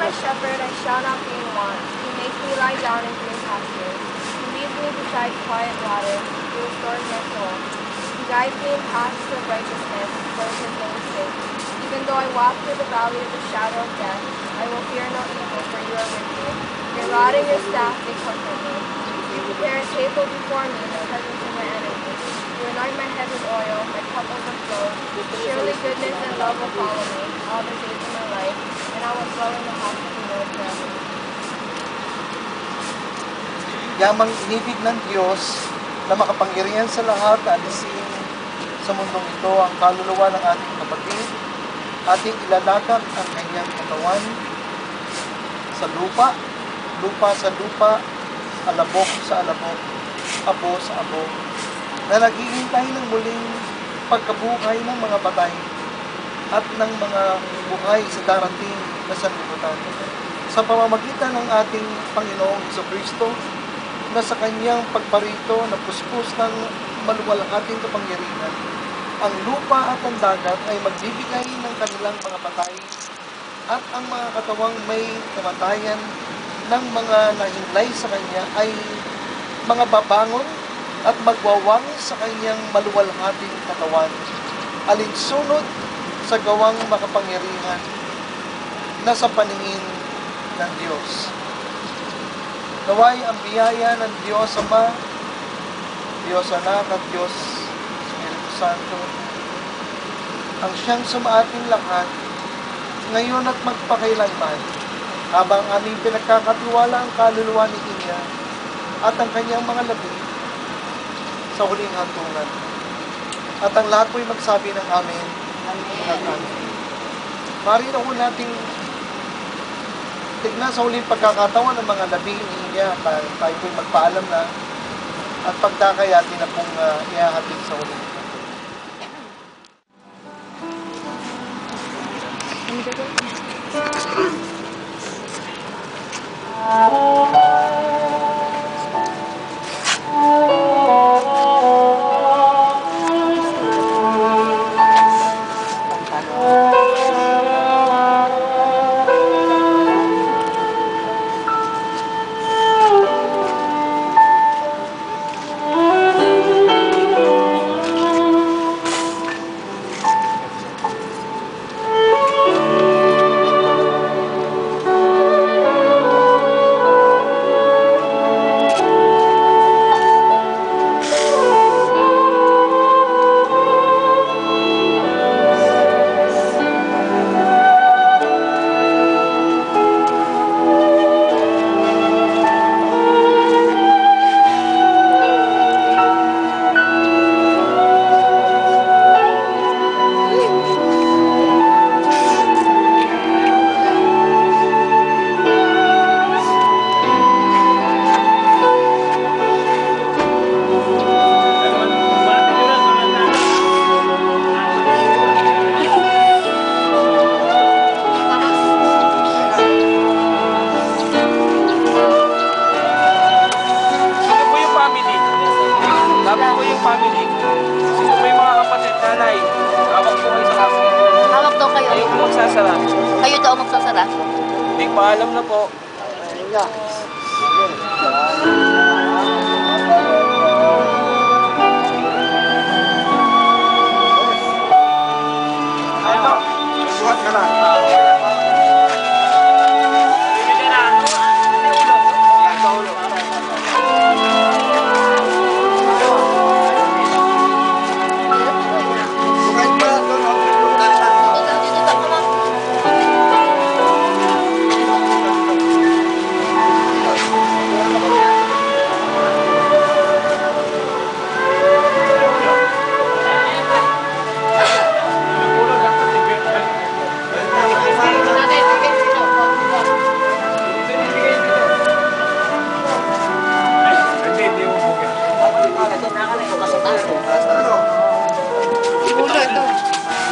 my shepherd, I shall not be in want. He makes me lie down in green pastures. He leads me beside quiet waters. He restores my soul. He guides me in paths of righteousness for his name's sake. Even though I walk through the valley of the shadow of death, I will fear no evil, for you are with me. Your rod and your staff, they comfort me. You prepare a table before me in the presence of my enemies. You anoint my head with oil, my cup overflows. Surely goodness and love will follow me all the days of my life, and I will dwell in the house of the Lord forever. Yamang inibig ng Diyos na makapangyarihan sa lahat na alisin sa mundong ito ang kaluluwa ng ating kapatid, ating ilalagak ang kanyang katawan sa lupa, lupa sa lupa, alabok sa alabok, abo sa abo, na naghihintay ng muling pagkabuhay ng mga patay at ng mga buhay sa darating na sanlibutan. Sa pamamagitan ng ating Panginoong Jesucristo, na sa kanyang pagparito na puspos ng maluwalhating kapangyarihan, ang lupa at ang dagat ay magbibigay ng kanilang mga patay at ang mga katawang may kamatayan ng mga nahinlay sa kanya ay mga babangon at magwawang sa kanyang maluwalhating katawan, alinsunod sa gawang makapangyarihan na sa paningin ng Diyos. Naway ang biyaya ng Diyos Ama, Diyos Anak at Diyos Espiritu Santo, ang siyang sumaating lahat, ngayon at magpakailanman, habang aming pinagkakatiwala ang kaluluwa ni Inya at ang kanyang mga labi sa huling hantungan. At ang lahat po'y magsabi ng Amen. At Amen. Marin ako nating tignan sa huling pagkakataon ng mga labi ni Inya, tayo po'y magpaalam na at pagdakayatin na pong ihahatid sa huling. Kayo daw magsasara? Hindi ko alam na po. Ano? Suhat ka na.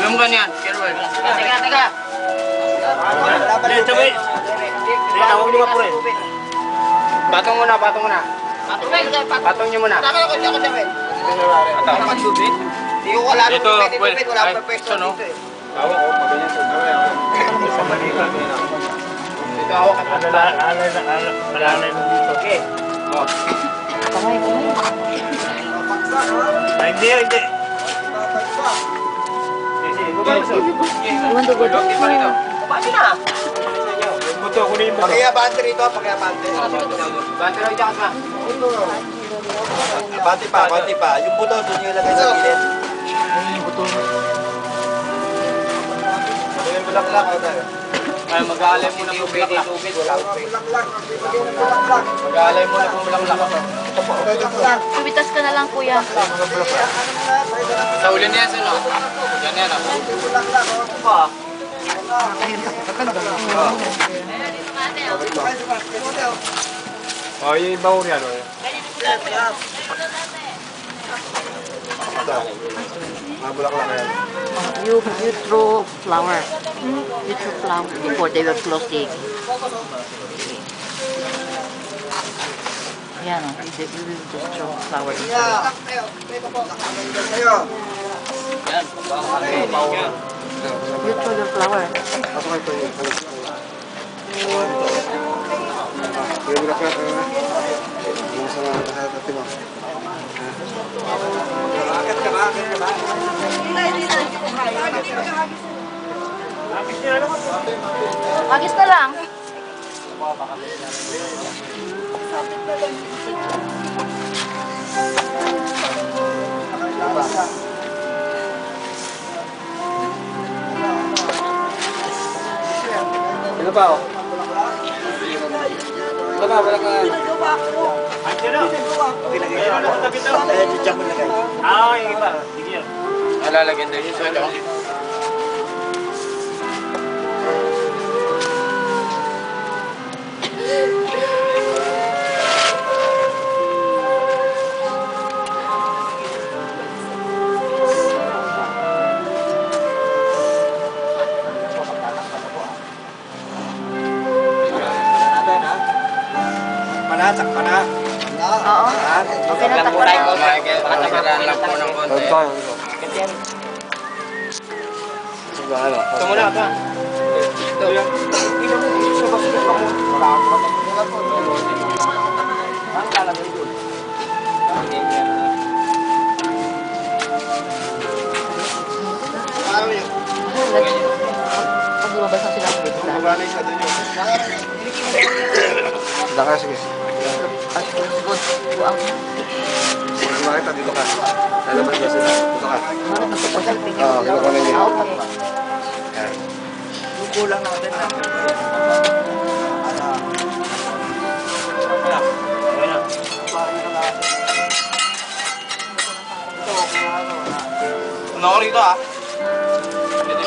Belum kan yan? Kerwin. Teka. Coba. Tawag mo po rin. Patong muna. Patong niyo muna. Hindi ko wala Ito, wala pa pwesto dito eh. Tawag ko, maganyan sa Ito hawak ka. Alalay mo dito. Okay. Oh. Ay, hindi. Sige, You want to go down? Paano na? Buto, kunin mo. Pakiyabante rito, pakiyabante. Bante lang dyan ka. Abante pa. Yung buto, doon nyo ilagay sa gilid. Yung bulaklak, o tayo. Ay, mag-aalay mo na po bulaklak. Mag-aalay mo na po bulaklak. Kumitas ka na lang, kuya. Sa uli niya, sino? Yan yan, ako. Oh, yung iba ko yan. Mga bulaklak na yan. You throw flower. You throw flower before they will close the egg. Yan, you will just throw flower inside. You throw your flower. Pasok ito yun. Yung bulaklak na. Yung sa mga kasati mo. Agis na lang. Ano ba, oh? Ano ba, wala ka? Ah, yung iba. Sige yan. Nalalagyan din yun sa ano. Sakpa na. Oo. Okay na, takpan na. Patagaran lang po ng konti. Ito muna ito. Ito lang. Pag lumabas na sila. Mabalay ka doon yun. Daka, sige. Good. Go out. Bakit dito ka? Lalabas niya sila. Dito ka. Oo, dito ka na yun. Okay. Yan. Kulang natin na. Ano ko rito ah? Pwede.